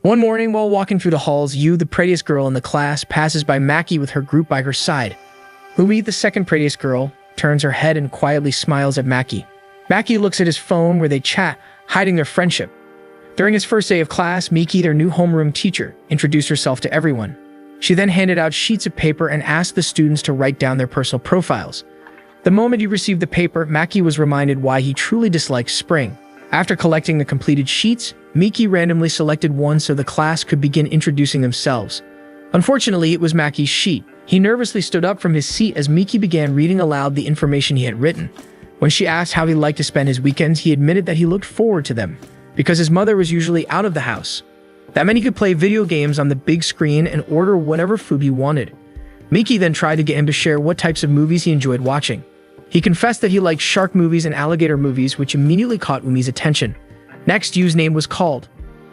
One morning, while walking through the halls, Yu, the prettiest girl in the class, passes by Maki with her group by her side. Umi, the second prettiest girl, turns her head and quietly smiles at Maki. Maki looks at his phone where they chat, hiding their friendship. During his first day of class, Miki, their new homeroom teacher, introduced herself to everyone. She then handed out sheets of paper and asked the students to write down their personal profiles. The moment he received the paper, Maki was reminded why he truly disliked spring. After collecting the completed sheets, Miki randomly selected one so the class could begin introducing themselves. Unfortunately, it was Maki's sheet. He nervously stood up from his seat as Miki began reading aloud the information he had written. When she asked how he liked to spend his weekends, he admitted that he looked forward to them, because his mother was usually out of the house. That meant he could play video games on the big screen and order whatever food he wanted. Miki then tried to get him to share what types of movies he enjoyed watching. He confessed that he liked shark movies and alligator movies, which immediately caught Umi's attention. Next, Yu's name was called.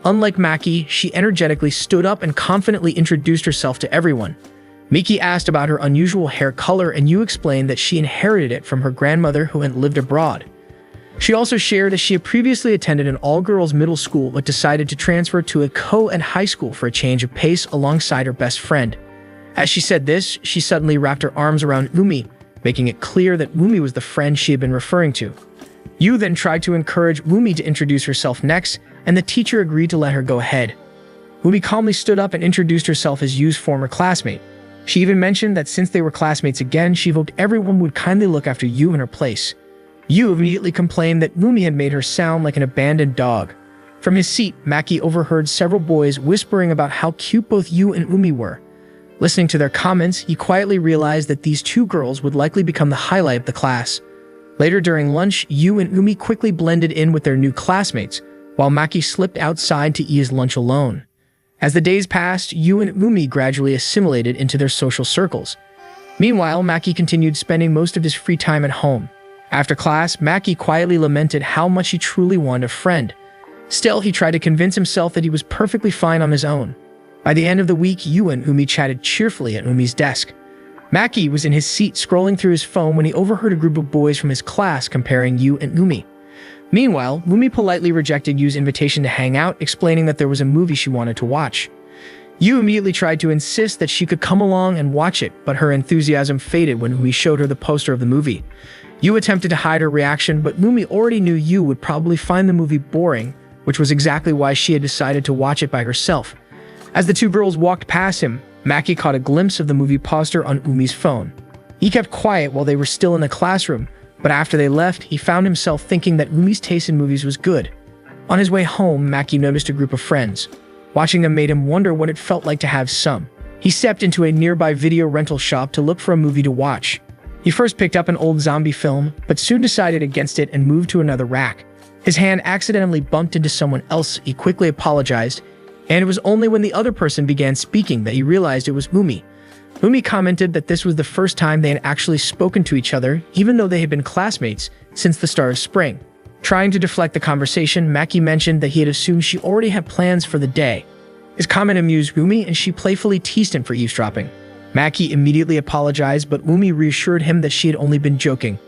Unlike Maki, she energetically stood up and confidently introduced herself to everyone. Miki asked about her unusual hair color, and Yu explained that she inherited it from her grandmother who had lived abroad. She also shared that she had previously attended an all-girls middle school but decided to transfer to a co-ed high school for a change of pace alongside her best friend. As she said this, she suddenly wrapped her arms around Umi, making it clear that Umi was the friend she had been referring to. Yu then tried to encourage Umi to introduce herself next, and the teacher agreed to let her go ahead. Umi calmly stood up and introduced herself as Yu's former classmate. She even mentioned that since they were classmates again, she hoped everyone would kindly look after Yu in her place. Yu immediately complained that Umi had made her sound like an abandoned dog. From his seat, Maki overheard several boys whispering about how cute both Yu and Umi were. Listening to their comments, he quietly realized that these two girls would likely become the highlight of the class. Later during lunch, Yu and Umi quickly blended in with their new classmates, while Maki slipped outside to eat his lunch alone. As the days passed, Yu and Umi gradually assimilated into their social circles. Meanwhile, Maki continued spending most of his free time at home. After class, Maki quietly lamented how much he truly wanted a friend. Still, he tried to convince himself that he was perfectly fine on his own. By the end of the week, Yu and Umi chatted cheerfully at Umi's desk. Maki was in his seat scrolling through his phone when he overheard a group of boys from his class comparing Yu and Umi. Meanwhile, Umi politely rejected Yu's invitation to hang out, explaining that there was a movie she wanted to watch. Yu immediately tried to insist that she could come along and watch it, but her enthusiasm faded when Umi showed her the poster of the movie. Yu attempted to hide her reaction, but Umi already knew Yu would probably find the movie boring, which was exactly why she had decided to watch it by herself. As the two girls walked past him, Maki caught a glimpse of the movie poster on Umi's phone. He kept quiet while they were still in the classroom, but after they left, he found himself thinking that Umi's taste in movies was good. On his way home, Maki noticed a group of friends. Watching them made him wonder what it felt like to have some. He stepped into a nearby video rental shop to look for a movie to watch. He first picked up an old zombie film, but soon decided against it and moved to another rack. His hand accidentally bumped into someone else. He quickly apologized, and it was only when the other person began speaking that he realized it was Umi. Umi commented that this was the first time they had actually spoken to each other, even though they had been classmates since the start of spring. Trying to deflect the conversation, Maki mentioned that he had assumed she already had plans for the day. His comment amused Umi, and she playfully teased him for eavesdropping. Maki immediately apologized, but Umi reassured him that she had only been joking.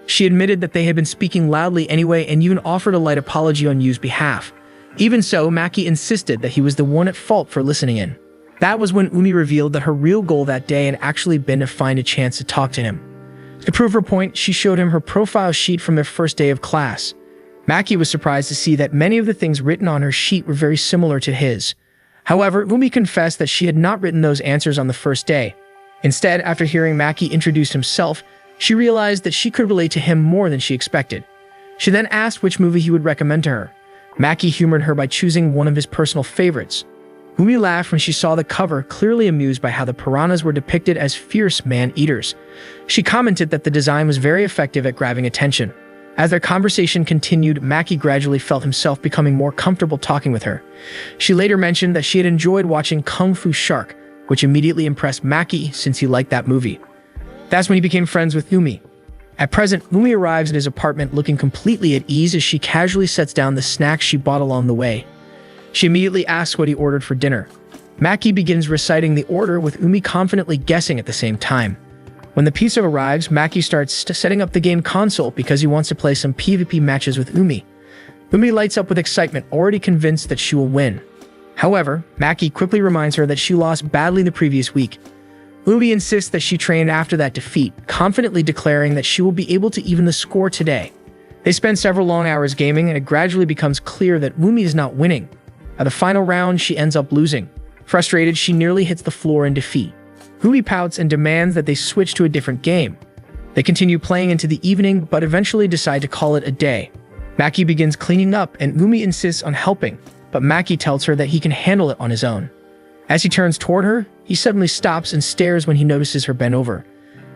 She admitted that they had been speaking loudly anyway and even offered a light apology on Yu's behalf. Even so, Maki insisted that he was the one at fault for listening in. That was when Umi revealed that her real goal that day had actually been to find a chance to talk to him. To prove her point, she showed him her profile sheet from their first day of class. Maki was surprised to see that many of the things written on her sheet were very similar to his. However, Umi confessed that she had not written those answers on the first day. Instead, after hearing Maki introduce himself, she realized that she could relate to him more than she expected. She then asked which movie he would recommend to her. Maki humored her by choosing one of his personal favorites. Umi laughed when she saw the cover, clearly amused by how the piranhas were depicted as fierce man-eaters. She commented that the design was very effective at grabbing attention. As their conversation continued, Maki gradually felt himself becoming more comfortable talking with her. She later mentioned that she had enjoyed watching Kung Fu Shark, which immediately impressed Maki since he liked that movie. That's when he became friends with Umi. At present, Umi arrives at his apartment looking completely at ease as she casually sets down the snacks she bought along the way. She immediately asks what he ordered for dinner. Maki begins reciting the order, with Umi confidently guessing at the same time. When the pizza arrives, Maki starts setting up the game console because he wants to play some PvP matches with Umi. Umi lights up with excitement, already convinced that she will win. However, Maki quickly reminds her that she lost badly the previous week. Umi insists that she trained after that defeat, confidently declaring that she will be able to even the score today. They spend several long hours gaming, and it gradually becomes clear that Umi is not winning. At the final round, she ends up losing. Frustrated, she nearly hits the floor in defeat. Umi pouts and demands that they switch to a different game. They continue playing into the evening, but eventually decide to call it a day. Maki begins cleaning up, and Umi insists on helping, but Maki tells her that he can handle it on his own. As he turns toward her, he suddenly stops and stares when he notices her bent over.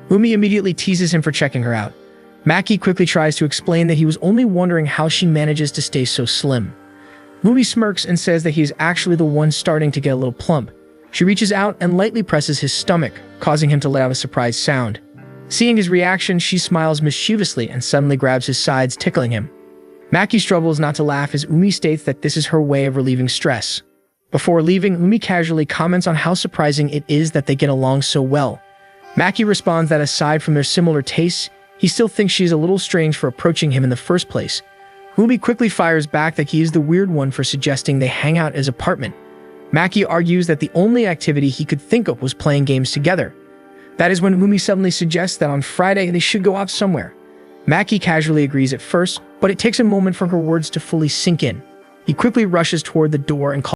Umi immediately teases him for checking her out. Maki quickly tries to explain that he was only wondering how she manages to stay so slim. Umi smirks and says that he is actually the one starting to get a little plump. She reaches out and lightly presses his stomach, causing him to let out a surprised sound. Seeing his reaction, she smiles mischievously and suddenly grabs his sides, tickling him. Maki struggles not to laugh as Umi states that this is her way of relieving stress. Before leaving, Umi casually comments on how surprising it is that they get along so well. Maki responds that aside from their similar tastes, he still thinks she is a little strange for approaching him in the first place. Umi quickly fires back that he is the weird one for suggesting they hang out at his apartment. Maki argues that the only activity he could think of was playing games together. That is when Umi suddenly suggests that on Friday they should go out somewhere. Maki casually agrees at first, but it takes a moment for her words to fully sink in. He quickly rushes toward the door and calls